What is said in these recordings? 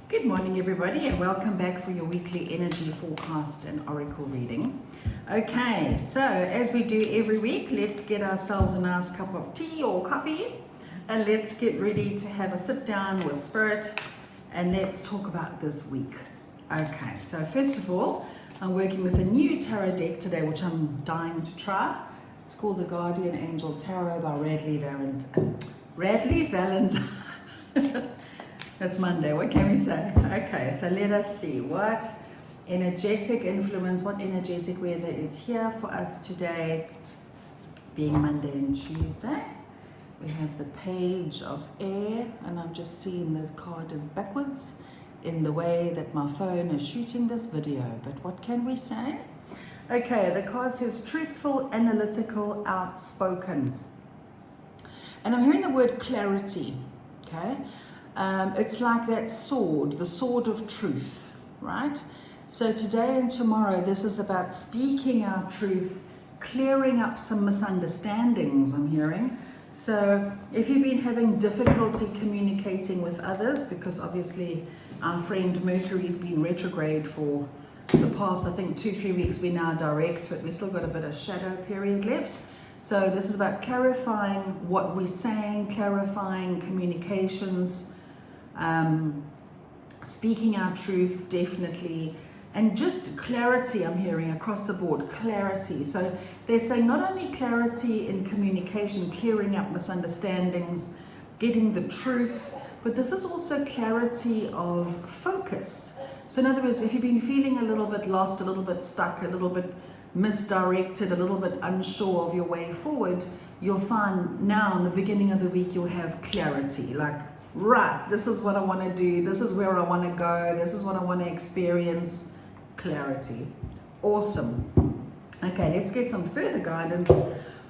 Good morning, everybody, and welcome back for your weekly energy forecast and oracle reading. Okay, so as we do every week, let's get ourselves a nice cup of tea or coffee, and let's get ready to have a sit down with Spirit, and let's talk about this week. Okay, so first of all, I'm working with a new tarot deck today, which I'm dying to try. It's called the Guardian Angel Tarot by Radley Valentine. That's Monday, what can we say? Okay, so let us see what energetic influence, what energetic weather is here for us today, being Monday and Tuesday. We have the Page of Air, and I'm just seeing the card is backwards in the way that my phone is shooting this video, but what can we say? Okay, the card says truthful, analytical, outspoken. And I'm hearing the word clarity, okay? It's like that sword, the sword of truth, right? So today and tomorrow, this is about speaking our truth, clearing up some misunderstandings, I'm hearing. So if you've been having difficulty communicating with others, because obviously our friend Mercury's been retrograde for the past, I think, 2-3 weeks, we're now direct, but we've still got a bit of shadow period left. So this is about clarifying what we're saying, clarifying communications, speaking our truth, definitely, and just clarity. I'm hearing across the board, clarity. So they're saying not only clarity in communication, clearing up misunderstandings, getting the truth, but this is also clarity of focus. So in other words, if you've been feeling a little bit lost, a little bit stuck, a little bit misdirected, a little bit unsure of your way forward, you'll find now in the beginning of the week you'll have clarity, like, right, this is what I want to do, this is where I want to go, this is what I want to experience. Clarity. Awesome. Okay, let's get some further guidance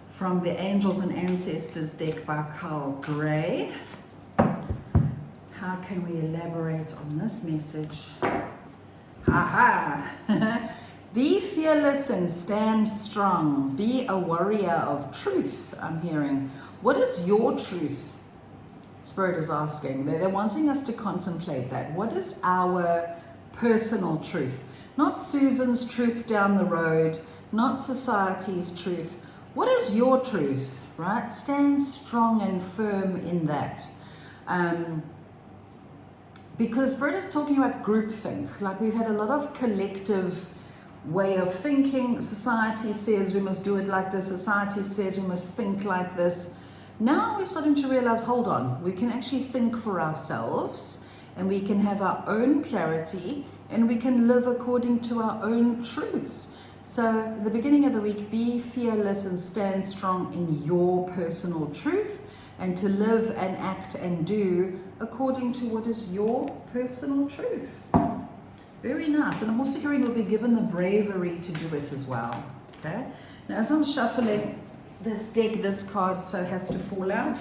from the Angels and Ancestors deck by Carl Gray. How can we elaborate on this message? Ha! Be fearless and stand strong. Be a warrior of truth, I'm hearing. What is your truth? Spirit is asking. They're wanting us to contemplate that. What is our personal truth? Not Susan's truth down the road, not society's truth. What is your truth, right? Stand strong and firm in that. Because Spirit is talking about groupthink. Like, we've had a lot of collective way of thinking. Society says we must do it like this. Society says we must think like this. Now we're starting to realize, hold on, we can actually think for ourselves, and we can have our own clarity, and we can live according to our own truths. So at the beginning of the week, be fearless and stand strong in your personal truth, and to live and act and do according to what is your personal truth. Very nice. And I'm also hearing we'll be given the bravery to do it as well. Okay. Now, as I'm shuffling this deck, this card so has to fall out.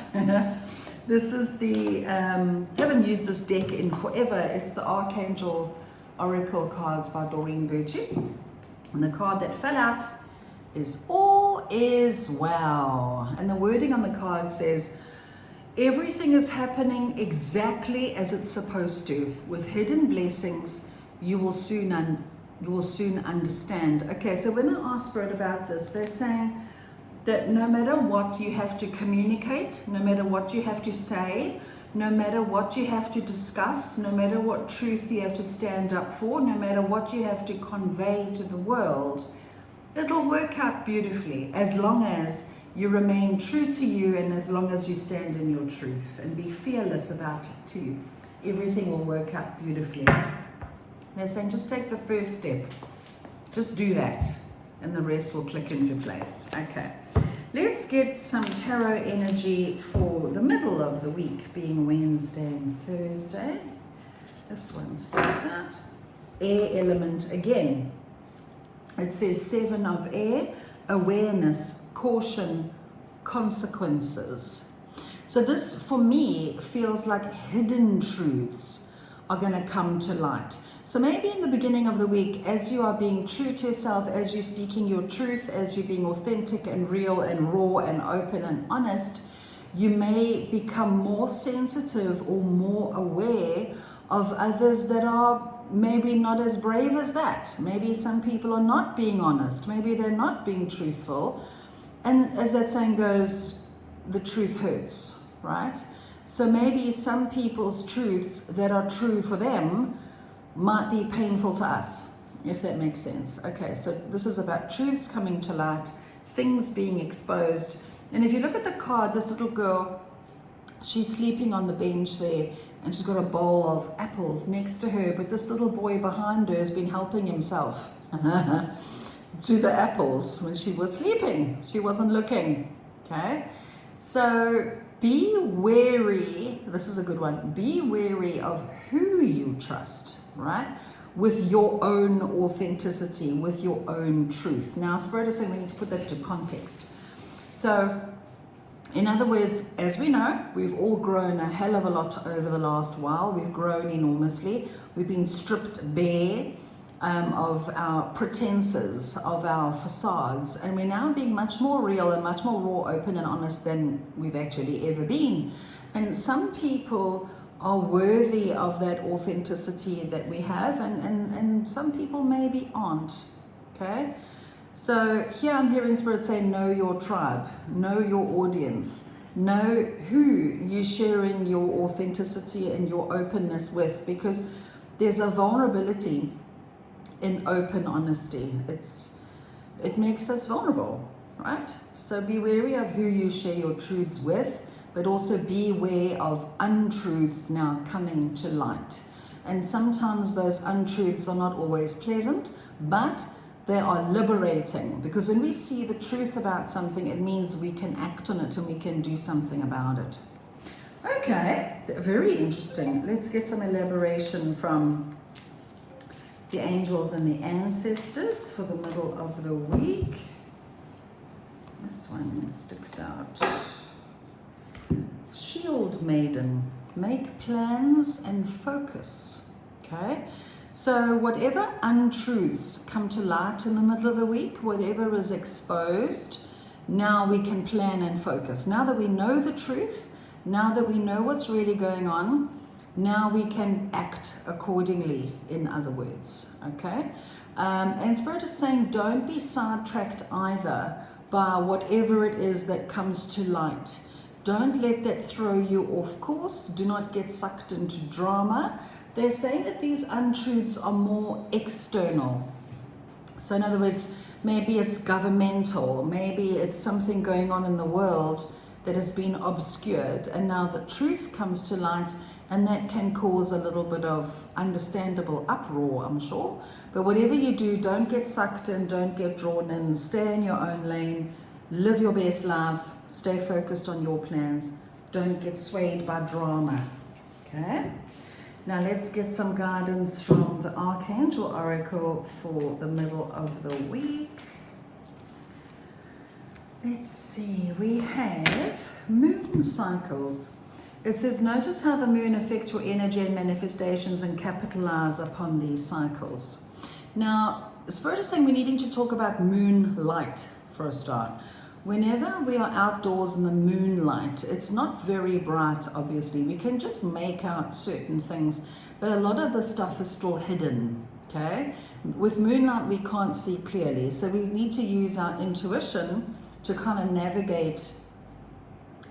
This is the, haven't used this deck in forever. It's the Archangel Oracle cards by Doreen Virtue. And the card that fell out is All Is Well. And the wording on the card says, everything is happening exactly as it's supposed to. With hidden blessings, you will soon understand. Okay, so when I ask Spirit about this, they're saying that no matter what you have to communicate, no matter what you have to say, no matter what you have to discuss, no matter what truth you have to stand up for, no matter what you have to convey to the world, it'll work out beautifully as long as you remain true to you and as long as you stand in your truth, and be fearless about it too. Everything will work out beautifully. They're saying just take the first step. Just do that, and the rest will click into place. Okay, let's get some tarot energy for the middle of the week, being Wednesday and Thursday. This one steps out. Air element again. It says 7 of air, awareness, caution, consequences. So this, for me, feels like hidden truths are going to come to light. So maybe in the beginning of the week, as you are being true to yourself, as you're speaking your truth, as you're being authentic and real and raw and open and honest, you may become more sensitive or more aware of others that are maybe not as brave as that. Maybe some people are not being honest. Maybe they're not being truthful. And as that saying goes, the truth hurts, right? So maybe some people's truths that are true for them might be painful to us, if that makes sense. Okay, so this is about truths coming to light, things being exposed. And if you look at the card, this little girl, she's sleeping on the bench there, and she's got a bowl of apples next to her, but this little boy behind her has been helping himself to the apples when she was sleeping. She wasn't looking, okay? So be wary, this is a good one, be wary of who you trust, right? With your own authenticity, with your own truth. Now, Spirit is saying we need to put that into context. So, in other words, as we know, we've all grown a hell of a lot over the last while. We've grown enormously. We've been stripped bare of our pretenses, of our facades, and we're now being much more real and much more raw, open and honest than we've actually ever been. And some people are worthy of that authenticity that we have, and some people maybe aren't, okay? So here I'm hearing Spirit say, know your tribe, know your audience, know who you're sharing your authenticity and your openness with, because there's a vulnerability in open honesty. It makes us vulnerable, right? So be wary of who you share your truths with, but also be aware of untruths now coming to light. And sometimes those untruths are not always pleasant, but they are liberating, because when we see the truth about something, it means we can act on it and we can do something about it. Okay, very interesting. Let's get some elaboration from the angels and the ancestors for the middle of the week. This one sticks out. Shield Maiden, make plans and focus. Okay, so whatever untruths come to light in the middle of the week, whatever is exposed, now we can plan and focus. Now that we know the truth, now that we know what's really going on, now we can act accordingly, in other words, okay? And Spirit is saying don't be sidetracked either by whatever it is that comes to light. Don't let that throw you off course. Do not get sucked into drama. They're saying that these untruths are more external. So in other words, maybe it's governmental, maybe it's something going on in the world that has been obscured, and now the truth comes to light, and that can cause a little bit of understandable uproar, I'm sure. But whatever you do, don't get sucked in, don't get drawn in, stay in your own lane, live your best life, stay focused on your plans, don't get swayed by drama, okay? Now let's get some guidance from the Archangel Oracle for the middle of the week. Let's see, we have moon cycles. It says, notice how the moon affects your energy and manifestations and capitalize upon these cycles. Now, Spirit is saying we're needing to talk about moonlight for a start. Whenever we are outdoors in the moonlight, it's not very bright, obviously. We can just make out certain things, but a lot of the stuff is still hidden, okay? With moonlight, we can't see clearly, so we need to use our intuition to kind of navigate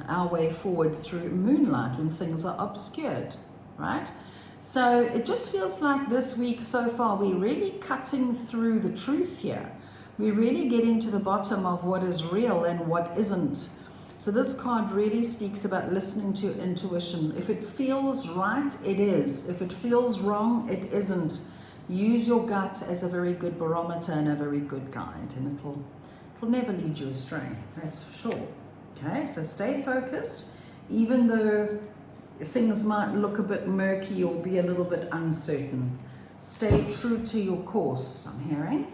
our way forward through moonlight when things are obscured, right? So it just feels like this week so far, we're really cutting through the truth here. We're really getting to the bottom of what is real and what isn't. So this card really speaks about listening to your intuition. If it feels right, it is. If it feels wrong, it isn't. Use your gut as a very good barometer and a very good guide, and it'll never lead you astray, that's for sure. Okay, so stay focused, even though things might look a bit murky or be a little bit uncertain. Stay true to your course, I'm hearing.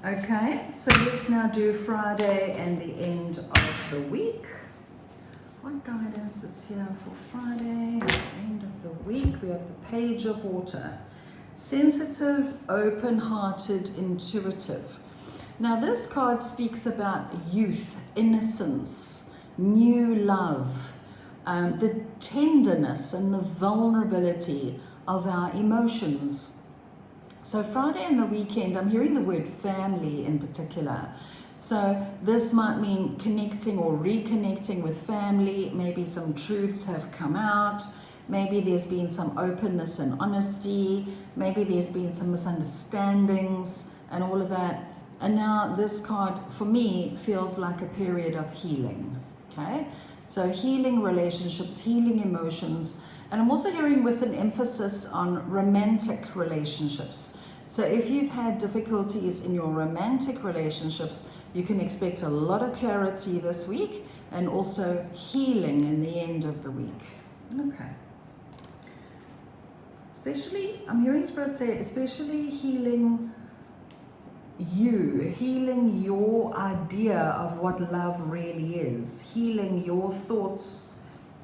Okay, so let's now do Friday and the end of the week. What guidance is here for Friday, end of the week? We have the Page of Water. Sensitive, open-hearted, intuitive. Now this card speaks about youth, innocence, new love, the tenderness and the vulnerability of our emotions. So Friday and the weekend, I'm hearing the word family in particular. So this might mean connecting or reconnecting with family. Maybe some truths have come out. Maybe there's been some openness and honesty. Maybe there's been some misunderstandings and all of that. And now this card, for me, feels like a period of healing, okay? So healing relationships, healing emotions. And I'm also hearing with an emphasis on romantic relationships. So if you've had difficulties in your romantic relationships, you can expect a lot of clarity this week and also healing in the end of the week. Okay. Especially, I'm hearing Spirit say, especially healing you, healing your idea of what love really is, healing your thoughts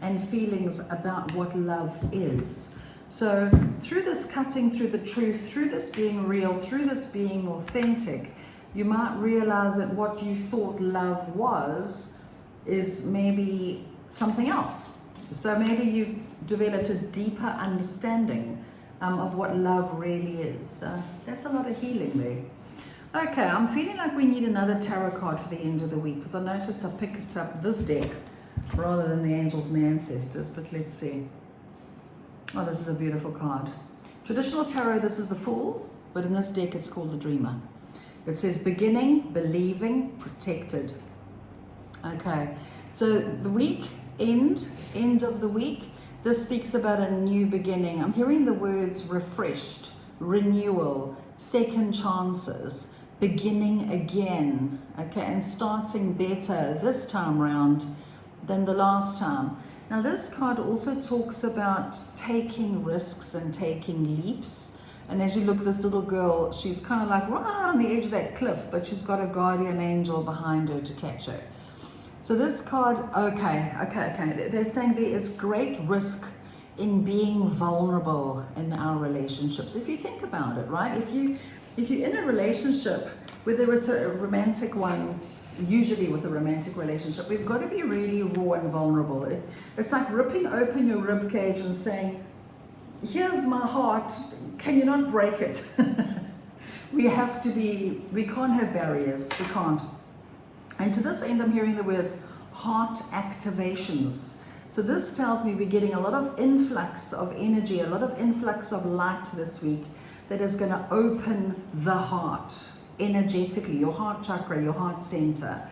and feelings about what love is. So through this cutting through the truth, through this being real, through this being authentic, you might realize that what you thought love was is maybe something else. So maybe you've developed a deeper understanding of what love really is. So that's a lot of healing there. Okay, I'm feeling like we need another tarot card for the end of the week, because I noticed I picked up this deck rather than the Angels and the Ancestors, but let's see. Oh, this is a beautiful card. Traditional tarot, this is the Fool, but in this deck it's called the Dreamer. It says beginning, believing, protected. Okay, so the week, end of the week, this speaks about a new beginning. I'm hearing the words refreshed, renewal, second chances, beginning again, okay, and starting better this time round than the last time. Now this card also talks about taking risks and taking leaps. And as you look, this little girl, she's kind of like right on the edge of that cliff, but she's got a guardian angel behind her to catch her. So this card, okay. They're saying there is great risk in being vulnerable in our relationships. If you think about it, right? If you're in a relationship, whether it's a romantic one, usually with a romantic relationship, we've got to be really raw and vulnerable. It's like ripping open your rib cage and saying, here's my heart, can you not break it? We can't have barriers, we can't. And to this end, I'm hearing the words heart activations. So this tells me we're getting a lot of influx of energy, a lot of influx of light this week that is going to open the heart energetically, your heart chakra, your heart center.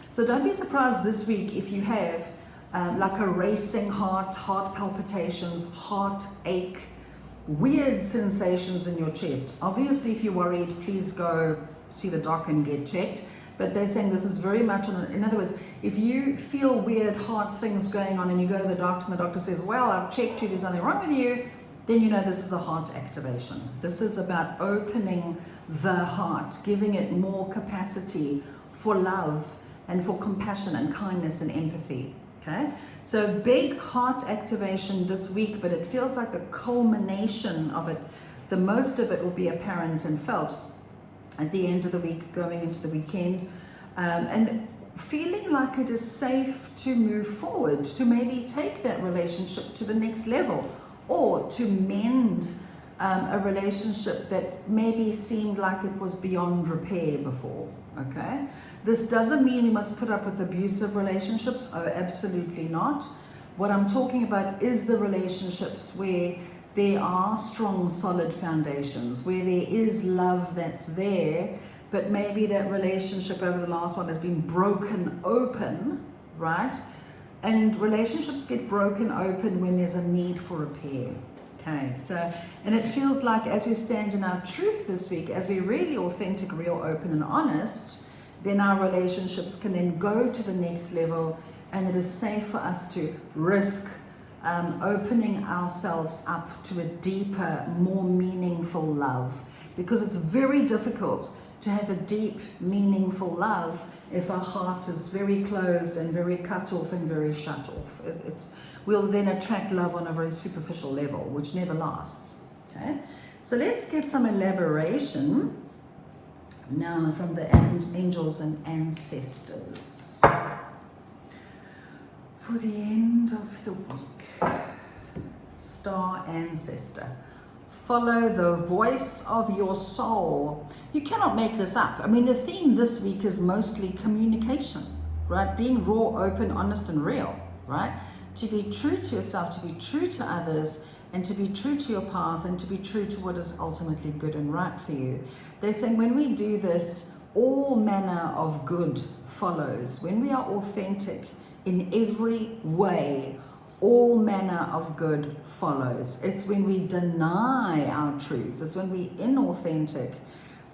So don't be surprised this week if you have like a racing heart, heart palpitations, heart ache, weird sensations in your chest. Obviously, if you're worried, please go see the doc and get checked. But they're saying this is very much in other words, if you feel weird heart things going on and you go to the doctor and the doctor says, well, I've checked you, there's nothing wrong with you, then you know this is a heart activation. This is about opening the heart, giving it more capacity for love and for compassion and kindness and empathy. Okay, so big heart activation this week, but it feels like the culmination of it, the most of it will be apparent and felt at the end of the week, going into the weekend, and feeling like it is safe to move forward, to maybe take that relationship to the next level, or to mend a relationship that maybe seemed like it was beyond repair before, okay? This doesn't mean you must put up with abusive relationships. Oh, absolutely not. What I'm talking about is the relationships where there are strong, solid foundations, where there is love that's there, but maybe that relationship over the last one has been broken open, right? And relationships get broken open when there's a need for repair. Okay, so, and it feels like as we stand in our truth this week, as we're really authentic, real, open, and honest, then our relationships can then go to the next level, and it is safe for us to risk opening ourselves up to a deeper, more meaningful love, because it's very difficult to have a deep, meaningful love if our heart is very closed and very cut off and very shut off. We'll then attract love on a very superficial level, which never lasts. Okay, so let's get some elaboration now from the angels and ancestors. for the end of the week. Star Ancestor. Follow the voice of your soul. You cannot make this up. I mean, the theme this week is mostly communication, right? Being raw, open, honest, and real, right? To be true to yourself, to be true to others, and to be true to your path, and to be true to what is ultimately good and right for you. They're saying when we do this, all manner of good follows. When we are authentic in every way, all manner of good follows. It's when we deny our truths, it's when we're inauthentic,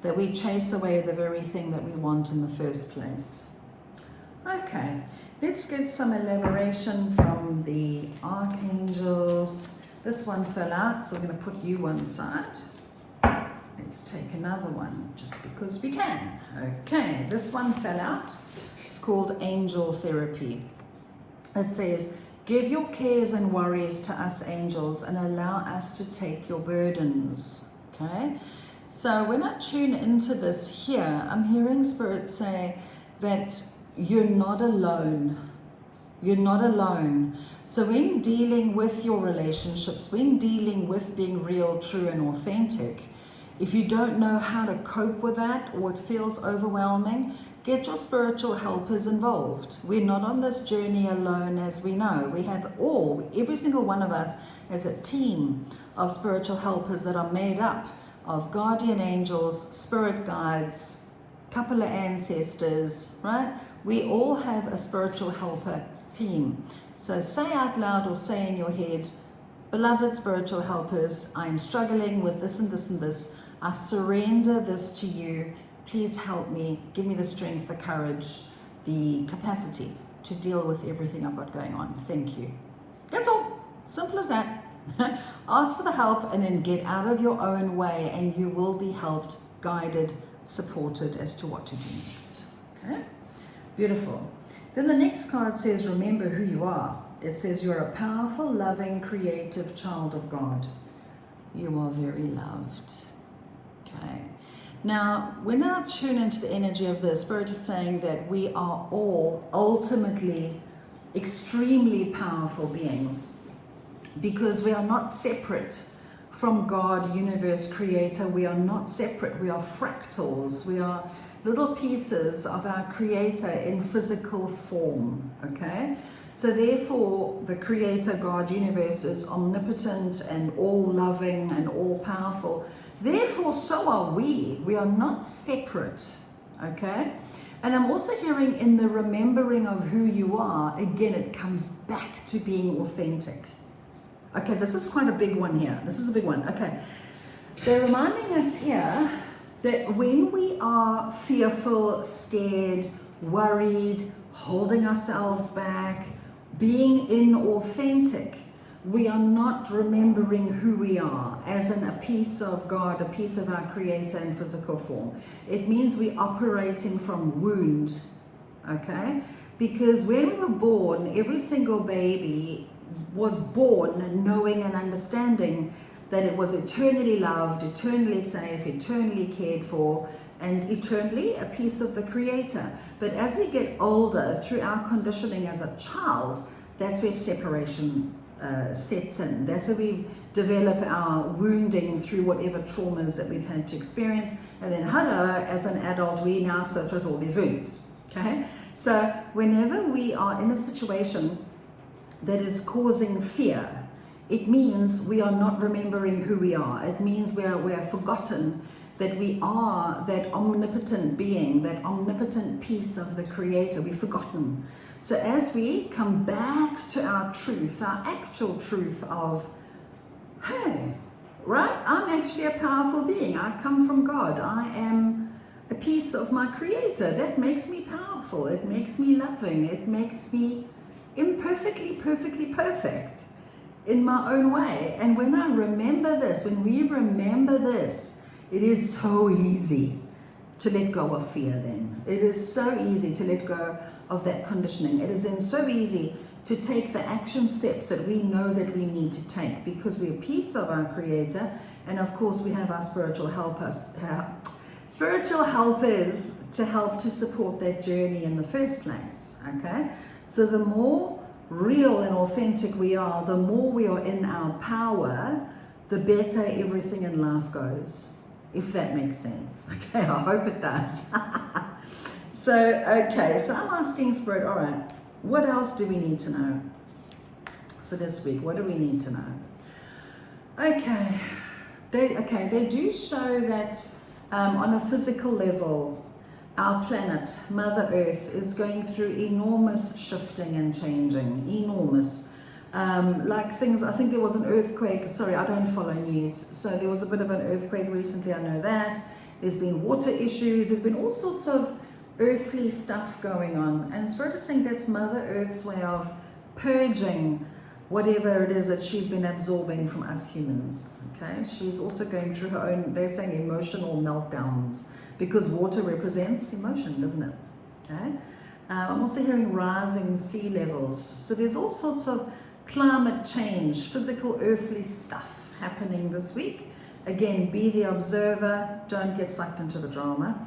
that we chase away the very thing that we want in the first place. Okay, let's get some elaboration from the archangels. This one fell out, so we're going to put you one side. Let's take another one, just because we can. Okay, this one fell out. It's called Angel Therapy. It says, give your cares and worries to us angels and allow us to take your burdens. Okay, so when I tune into this here, I'm hearing Spirit say that you're not alone. You're not alone. So when dealing with your relationships, when dealing with being real, true, and authentic, if you don't know how to cope with that, or it feels overwhelming, get your spiritual helpers involved. We're not on this journey alone, as we know. We have every single one of us as a team of spiritual helpers that are made up of guardian angels, spirit guides, couple of ancestors, right? We all have a spiritual helper team. So say out loud or say in your head, beloved spiritual helpers, I'm struggling with this and this and this. I surrender this to you. Please help me. Give me the strength, the courage, the capacity to deal with everything I've got going on. Thank you. That's all. Simple as that. Ask for the help and then get out of your own way, and you will be helped, guided, supported as to what to do next. Okay? Beautiful. Then the next card says, remember who you are. It says you're a powerful, loving, creative child of God. You are very loved. Okay. Now, when I tune into the energy of this, Spirit is saying that we are all ultimately extremely powerful beings, because we are not separate from God, universe, creator. We are not separate. We are fractals. We are little pieces of our creator in physical form. Okay? So therefore, the creator, God, universe is omnipotent and all-loving and all-powerful. Therefore, so are we. We are not separate, okay? And I'm also hearing in the remembering of who you are, again, it comes back to being authentic. Okay, this is quite a big one here. This is a big one, okay. They're reminding us here that when we are fearful, scared, worried, holding ourselves back, being inauthentic, we are not remembering who we are as in a piece of God, a piece of our creator in physical form. It means we're operating from wound, okay? Because when we were born, every single baby was born knowing and understanding that it was eternally loved, eternally safe, eternally cared for, and eternally a piece of the creator. But as we get older, through our conditioning as a child, that's where separation sets in. That's where we develop our wounding through whatever traumas that we've had to experience. And then, as an adult, we now sit with all these wounds. Okay? So whenever we are in a situation that is causing fear, it means we are not remembering who we are. It means we're forgotten that we are that omnipotent being, that omnipotent piece of the creator. We've forgotten. So as we come back to our truth, our actual truth of, hey, right, I'm actually a powerful being. I come from God. I am a piece of my creator. That makes me powerful. It makes me loving. It makes me imperfectly, perfectly perfect in my own way. And when I remember this, when we remember this, it is so easy to let go of fear then. It is so easy to let go of that conditioning. It is then so easy to take the action steps that we know that we need to take, because we're a piece of our creator, and of course we have our spiritual helpers to help to support that journey in the first place. Okay, so the more real and authentic we are, the more we are in our power, the better everything in life goes. If that makes sense. Okay, I hope it does. So I'm asking Spirit, all right, what else do we need to know for this week? What do we need to know? Okay, they do show that on a physical level, our planet, Mother Earth, is going through enormous shifting and changing, enormous. Like things, I think there was an earthquake, sorry, I don't follow news, so there was a bit of an earthquake recently, I know that. There's been water issues, there's been all sorts of earthly stuff going on, and Spirit is saying that's Mother Earth's way of purging whatever it is that she's been absorbing from us humans, okay? She's also going through her own, they're saying emotional meltdowns, because water represents emotion, doesn't it? Okay. I'm also hearing rising sea levels, so there's all sorts of climate change, physical earthly stuff happening this week. Again, be the observer, don't get sucked into the drama.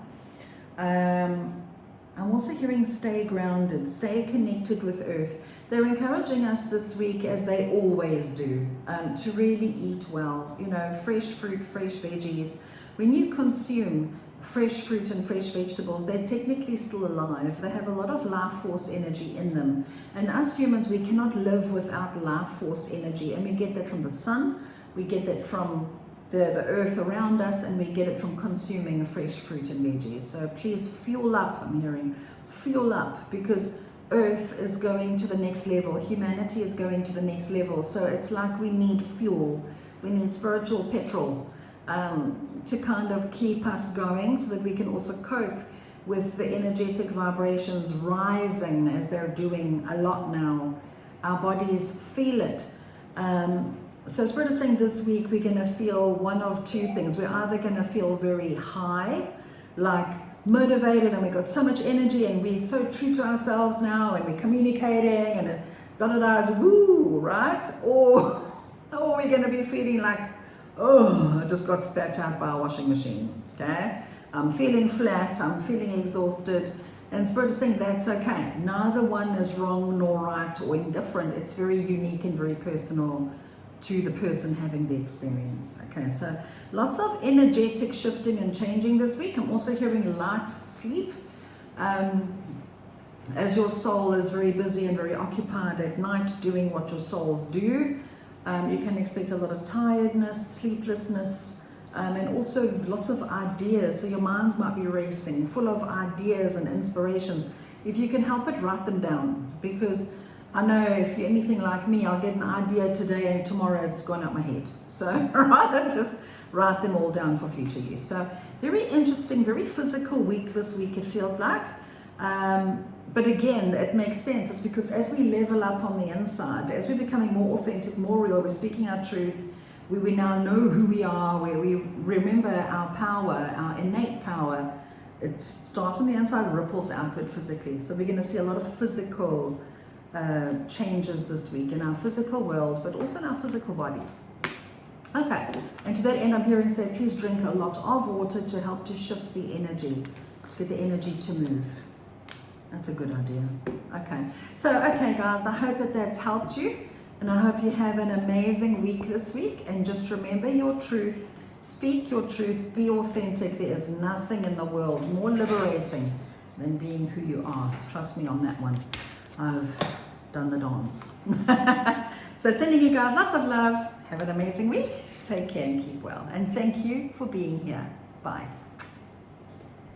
I'm also hearing stay grounded, stay connected with earth. They're encouraging us this week, as they always do, to really eat well, you know, fresh fruit, fresh veggies. When you consume fresh fruit and fresh vegetables, they're technically still alive. They have a lot of life force energy in them. And us humans, we cannot live without life force energy. And we get that from the sun, we get that from the earth around us, and we get it from consuming fresh fruit and veggies. So please fuel up, I'm hearing, fuel up, because earth is going to the next level. Humanity is going to the next level. So it's like we need fuel. We need spiritual petrol. To kind of keep us going, so that we can also cope with the energetic vibrations rising, as they're doing a lot now. Our bodies feel it. So Spirit is saying this week we're going to feel one of two things. We're either going to feel very high, like motivated, and we've got so much energy, and we're so true to ourselves now, and we're communicating, and woo, right? Or we're going to be feeling like, oh, I just got spat out by a washing machine, okay? I'm feeling flat, I'm feeling exhausted, and Spirit is saying that's okay. Neither one is wrong nor right or indifferent. It's very unique and very personal to the person having the experience, okay? So lots of energetic shifting and changing this week. I'm also hearing light sleep. As your soul is very busy and very occupied at night doing what your souls do, you can expect a lot of tiredness, sleeplessness, and also lots of ideas. So your minds might be racing, full of ideas and inspirations. If you can help it, write them down, because I know if you're anything like me, I'll get an idea today and tomorrow it's gone out my head. So rather just write them all down for future use. So very interesting, very physical week this week, it feels like. But again, it makes sense. It's because as we level up on the inside, as we're becoming more authentic, more real, we're speaking our truth, we now know who we are, where we remember our power, our innate power. It starts on the inside, ripples outward physically. So we're going to see a lot of physical changes this week in our physical world, but also in our physical bodies. Okay, and to that end, I'm hearing say, please drink a lot of water to help to shift the energy, to get the energy to move. That's a good idea. Okay, so okay guys, I hope that that's helped you, and I hope you have an amazing week this week. And just remember your truth, speak your truth, be authentic. There is nothing in the world more liberating than being who you are. Trust me on that one. I've done the dance. So sending you guys lots of love. Have an amazing week. Take care and keep well. And thank you for being here. Bye.